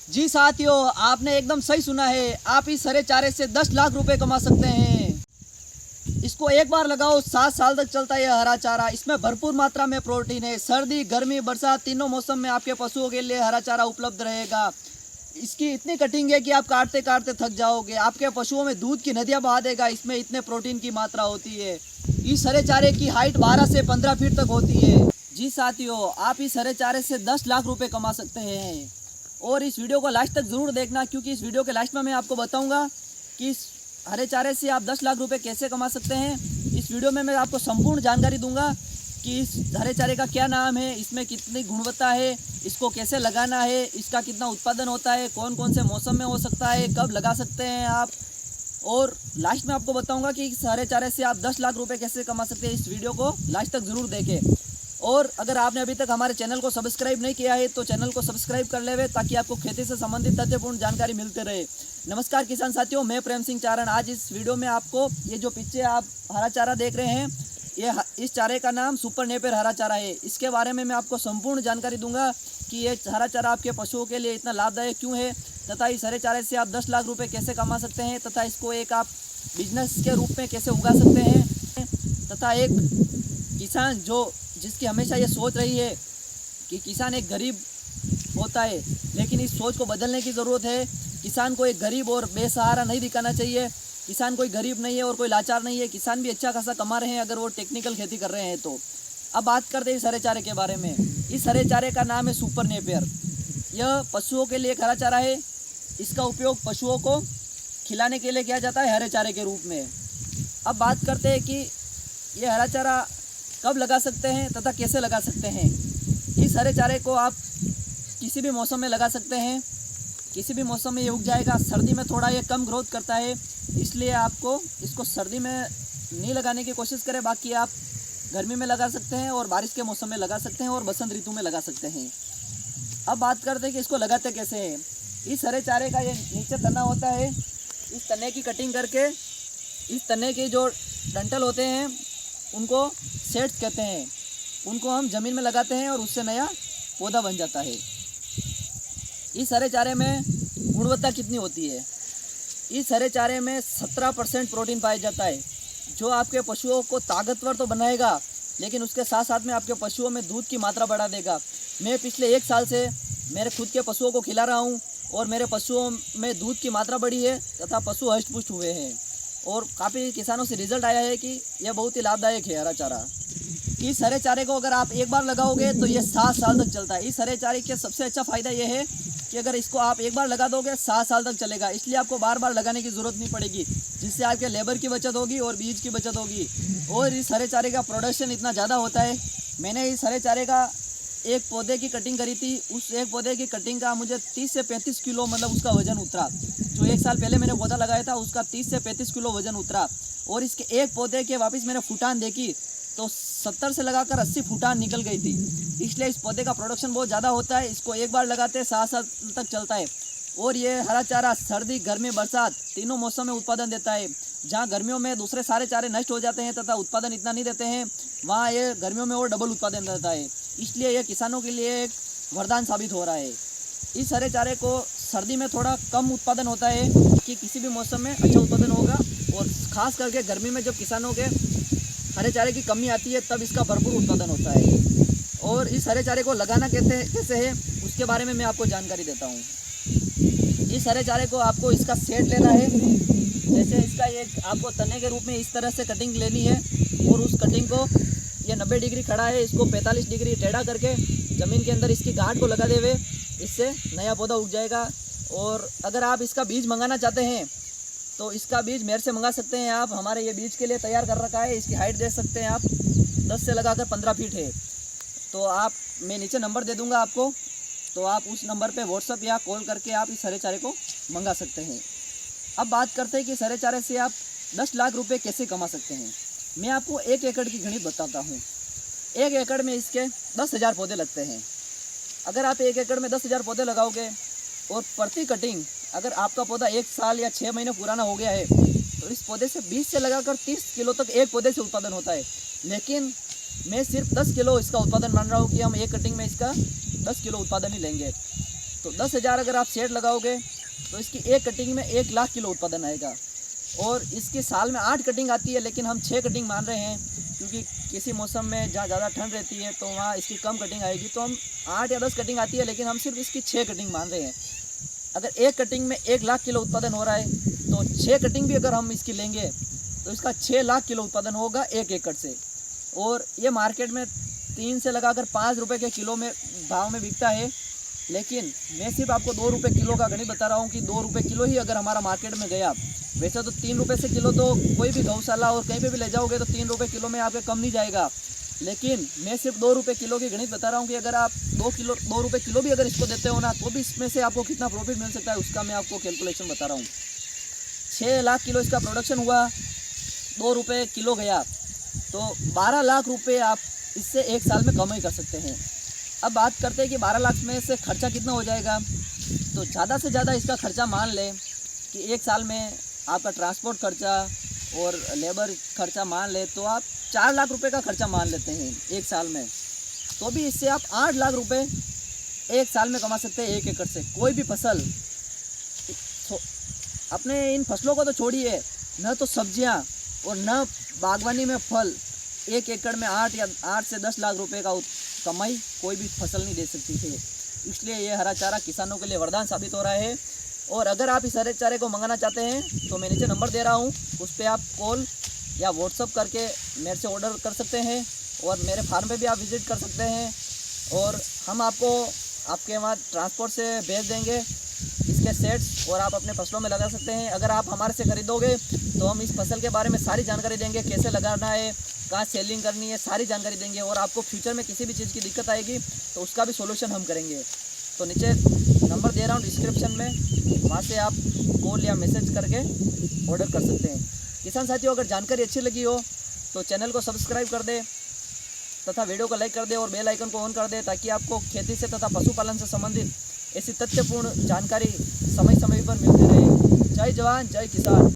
जी साथियों, आपने एकदम सही सुना है। आप इस हरे चारे से 10 लाख रुपए कमा सकते हैं। इसको एक बार लगाओ, 7 साल तक चलता है यह हरा चारा। इसमें भरपूर मात्रा में प्रोटीन है। सर्दी, गर्मी, बरसात तीनों मौसम में आपके पशुओं के लिए हरा चारा उपलब्ध रहेगा। इसकी इतनी कटिंग है कि आप काटते काटते थक जाओगे। आपके पशुओं में दूध की नदियाँ बहा देगा। इसमें इतने प्रोटीन की मात्रा होती है। इस हरे चारे की हाइट 12 से 15 फीट तक होती है। जी साथियों, आप इस हरे चारे से 10 लाख रुपए कमा सकते हैं। और इस वीडियो को लास्ट तक ज़रूर देखना, क्योंकि इस वीडियो के लास्ट में मैं आपको बताऊंगा कि इस हरे चारे से आप 10 लाख रुपए कैसे कमा सकते हैं। इस वीडियो में मैं आपको संपूर्ण जानकारी दूंगा कि इस हरे चारे का क्या नाम है, इसमें कितनी गुणवत्ता है, इसको कैसे लगाना है, इसका कितना उत्पादन होता है, कौन कौन से मौसम में हो सकता है, कब लगा सकते हैं आप। और लास्ट में आपको बताऊंगा कि इस हरे चारे से आप 10 लाख रुपए कैसे कमा सकते हैं। इस वीडियो को लास्ट तक ज़रूर देखें। और अगर आपने अभी तक हमारे चैनल को सब्सक्राइब नहीं किया है तो चैनल को सब्सक्राइब कर लेवे, ताकि आपको खेती से संबंधित तथ्यपूर्ण जानकारी मिलते रहे। नमस्कार किसान साथियों, मैं प्रेम सिंह चारण। आज इस वीडियो में आपको ये जो पीछे आप हरा चारा देख रहे हैं, इस चारे का नाम सुपर नेपियर हरा चारा है। इसके बारे में मैं आपको संपूर्ण जानकारी दूंगा कि ये हरा चारा आपके पशुओं के लिए इतना लाभदायक क्यों है, तथा इस हरे चारे से आप 10 लाख रुपये कैसे कमा सकते हैं, तथा इसको एक आप बिजनेस के रूप में कैसे उगा सकते हैं। तथा एक किसान जिसकी हमेशा ये सोच रही है कि किसान एक गरीब होता है, लेकिन इस सोच को बदलने की ज़रूरत है। किसान को एक गरीब और बेसहारा नहीं दिखाना चाहिए। किसान कोई गरीब नहीं है और कोई लाचार नहीं है। किसान भी अच्छा खासा कमा रहे हैं अगर वो टेक्निकल खेती कर रहे हैं तो। अब बात करते हैं इस हरे चारे के बारे में। इस हरे चारे का नाम है सुपर नेपियर। यह पशुओं के लिए एक हरा चारा है। इसका उपयोग पशुओं को खिलाने के लिए किया जाता है हरे चारे के रूप में। अब बात करते हैं कि यह हरा चारा कब लगा सकते हैं तथा कैसे लगा सकते हैं। इस हरे चारे को आप किसी भी मौसम में लगा सकते हैं। किसी भी मौसम में ये उग जाएगा। सर्दी में थोड़ा ये कम ग्रोथ करता है, इसलिए आपको इसको सर्दी में नहीं लगाने की कोशिश करें। बाकी आप गर्मी में लगा सकते हैं और बारिश के मौसम में लगा सकते हैं और बसंत ऋतु में लगा सकते हैं। अब बात करते हैं कि इसको लगाते कैसे हैं। इस हरे चारे का ये नीचे तना होता है। इस तने की कटिंग करके इस तने के जो डंठल होते हैं उनको सेट कहते हैं, उनको हम ज़मीन में लगाते हैं और उससे नया पौधा बन जाता है। इस हरे चारे में गुणवत्ता कितनी होती है। इस हरे चारे में 17% प्रोटीन पाया जाता है, जो आपके पशुओं को ताकतवर तो बनाएगा, लेकिन उसके साथ साथ में आपके पशुओं में दूध की मात्रा बढ़ा देगा। मैं पिछले 1 साल से मेरे खुद के पशुओं को खिला रहा हूँ और मेरे पशुओं में दूध की मात्रा बढ़ी है तथा पशु हष्ट पुष्ट हुए हैं। और काफ़ी किसानों से रिजल्ट आया है कि यह बहुत ही लाभदायक है हरा चारा। इस हरे चारे को अगर आप एक बार लगाओगे तो ये 7 साल तक चलता है। इस हरे चारे के सबसे अच्छा फ़ायदा यह है कि अगर इसको आप एक बार लगा दोगे 7 साल तक चलेगा। इसलिए आपको बार बार लगाने की ज़रूरत नहीं पड़ेगी, जिससे आपके लेबर की बचत होगी और बीज की बचत होगी। और इस हरे चारे का प्रोडक्शन इतना ज़्यादा होता है। मैंने इस हरे चारे का एक पौधे की कटिंग करी थी। उस एक पौधे की कटिंग का मुझे 30 से 35 किलो मतलब उसका वज़न उतरा। जो 1 साल पहले मैंने पौधा लगाया था उसका 30 से 35 किलो वज़न उतरा। और इसके एक पौधे के वापस मैंने फुटान देखी तो 70 से लगाकर 80 फुटान निकल गई थी। इसलिए इस पौधे का प्रोडक्शन बहुत ज़्यादा होता है। इसको एक बार लगाते हैं 7 साल तक चलता है। और ये हरा चारा सर्दी, गर्मी, बरसात तीनों मौसम में उत्पादन देता है। जहाँ गर्मियों में दूसरे सारे चारे नष्ट हो जाते हैं तथा उत्पादन इतना नहीं देते हैं, वहाँ ये गर्मियों में और डबल उत्पादन देता है। इसलिए यह किसानों के लिए एक वरदान साबित हो रहा है। इस हरे चारे को सर्दी में थोड़ा कम उत्पादन होता है कि किसी भी मौसम में अच्छा उत्पादन होगा, और ख़ास करके गर्मी में जब किसानों के हरे चारे की कमी आती है तब इसका भरपूर उत्पादन होता है। और इस हरे चारे को लगाना कैसे है उसके बारे में मैं आपको जानकारी देता हूँ। इस हरे चारे को आपको इसका सेट लेना है। जैसे इसका एक आपको तने के रूप में इस तरह से कटिंग लेनी है, और उस कटिंग को ये 90 डिग्री खड़ा है, इसको 45 डिग्री टेढ़ा करके ज़मीन के अंदर इसकी गांठ को लगा देवे। इससे नया पौधा उग जाएगा। और अगर आप इसका बीज मंगाना चाहते हैं तो इसका बीज मेरे से मंगा सकते हैं आप। हमारे ये बीज के लिए तैयार कर रखा है। इसकी हाइट देख सकते हैं आप, 10 से लगाकर 15 फीट है। तो आप मैं नीचे नंबर दे दूंगा आपको, तो आप उस नंबर पे व्हाट्सअप या कॉल करके आप इस हरे चारे को मंगा सकते हैं। अब बात करते हैं कि इस हरे चारे से आप 10 लाख रुपए कैसे कमा सकते हैं। मैं आपको 1 एकड़ की गणित बताता हूँ। 1 एकड़ में इसके 10,000 पौधे लगते हैं। अगर आप 1 एकड़ में 10,000 पौधे लगाओगे और प्रति कटिंग अगर आपका पौधा 1 साल या 6 महीने पुराना हो गया है तो इस पौधे से 20 से लगाकर 30 किलो तक एक पौधे से उत्पादन होता है। लेकिन मैं सिर्फ 10 किलो इसका उत्पादन मान रहा हूँ कि हम एक कटिंग में इसका 10 किलो उत्पादन ही लेंगे। तो 10,000 अगर आप सेट लगाओगे तो इसकी एक कटिंग में 1 लाख किलो उत्पादन आएगा। और इसकी साल में 8 कटिंग आती है, लेकिन हम 6 कटिंग मान रहे हैं, क्योंकि किसी मौसम में जहाँ ज़्यादा ठंड रहती है तो वहाँ इसकी कम कटिंग आएगी। तो हम 8 या 10 कटिंग आती है, लेकिन हम सिर्फ इसकी 6 कटिंग मान रहे हैं। अगर एक कटिंग में 1 लाख किलो उत्पादन हो रहा है तो 6 कटिंग भी अगर हम इसकी लेंगे तो इसका 6 लाख किलो उत्पादन होगा 1 एकड़ से। और ये मार्केट में 3 से लगाकर 5 रुपये के किलो में भाव में बिकता है, लेकिन मैं सिर्फ आपको 2 रुपये किलो का गणित बता रहा हूँ कि 2 रुपये किलो ही अगर हमारा मार्केट में गया। वैसे तो 3 रुपये से किलो तो कोई भी गौशाला और कहीं पे भी ले जाओगे तो 3 रुपये किलो में आपके कम नहीं जाएगा, लेकिन मैं सिर्फ 2 रुपये किलो की गणित बता रहा हूँ कि अगर आप 2 रुपये किलो भी अगर इसको देते हो ना, तो भी इसमें से आपको कितना प्रॉफिट मिल सकता है उसका मैं आपको कैलकुलेशन बता रहा हूँ। 6 लाख किलो इसका प्रोडक्शन हुआ, 2 रुपये किलो गया, तो 12 लाख रुपये आप इससे एक साल में कमाई कर सकते हैं। अब बात करते हैं कि 12 लाख में से खर्चा कितना हो जाएगा। तो ज़्यादा से ज़्यादा इसका खर्चा मान लें कि एक साल में आपका ट्रांसपोर्ट खर्चा और लेबर खर्चा मान ले तो आप 4 लाख रुपए का खर्चा मान लेते हैं एक साल में, तो भी इससे आप 8 लाख रुपए एक साल में कमा सकते हैं 1 एकड़ से। कोई भी फसल, तो अपने इन फसलों को तो छोड़िए, न तो सब्जियां और न बागवानी में फल, 1 एकड़ में 8 से 10 लाख रुपए का कमाई कोई भी फसल नहीं दे सकती है। इसलिए ये हरा चारा किसानों के लिए वरदान साबित हो रहा है। और अगर आप इस हरे चारे को मंगाना चाहते हैं तो मैं नीचे नंबर दे रहा हूँ, उस पर आप कॉल या व्हाट्सअप करके मेरे से ऑर्डर कर सकते हैं, और मेरे फार्म पे भी आप विज़िट कर सकते हैं, और हम आपको आपके वहाँ ट्रांसपोर्ट से भेज देंगे इसके सेट्स, और आप अपने फसलों में लगा सकते हैं। अगर आप हमारे से खरीदोगे तो हम इस फसल के बारे में सारी जानकारी देंगे, कैसे लगाना है, कहाँ सेलिंग करनी है, सारी जानकारी देंगे। और आपको फ्यूचर में किसी भी चीज़ की दिक्कत आएगी तो उसका भी सोल्यूशन हम करेंगे। तो नीचे नंबर दे रहा हूँ डिस्क्रिप्शन में, वहाँ से आप कॉल या मैसेज करके ऑर्डर कर सकते हैं। किसान साथियों, अगर जानकारी अच्छी लगी हो तो चैनल को सब्सक्राइब कर दे तथा वीडियो को लाइक कर दे और बेल आइकन को ऑन कर दे, ताकि आपको खेती से तथा पशुपालन से संबंधित ऐसी तथ्यपूर्ण जानकारी समय समय पर मिलती रहे। जय जवान जय किसान।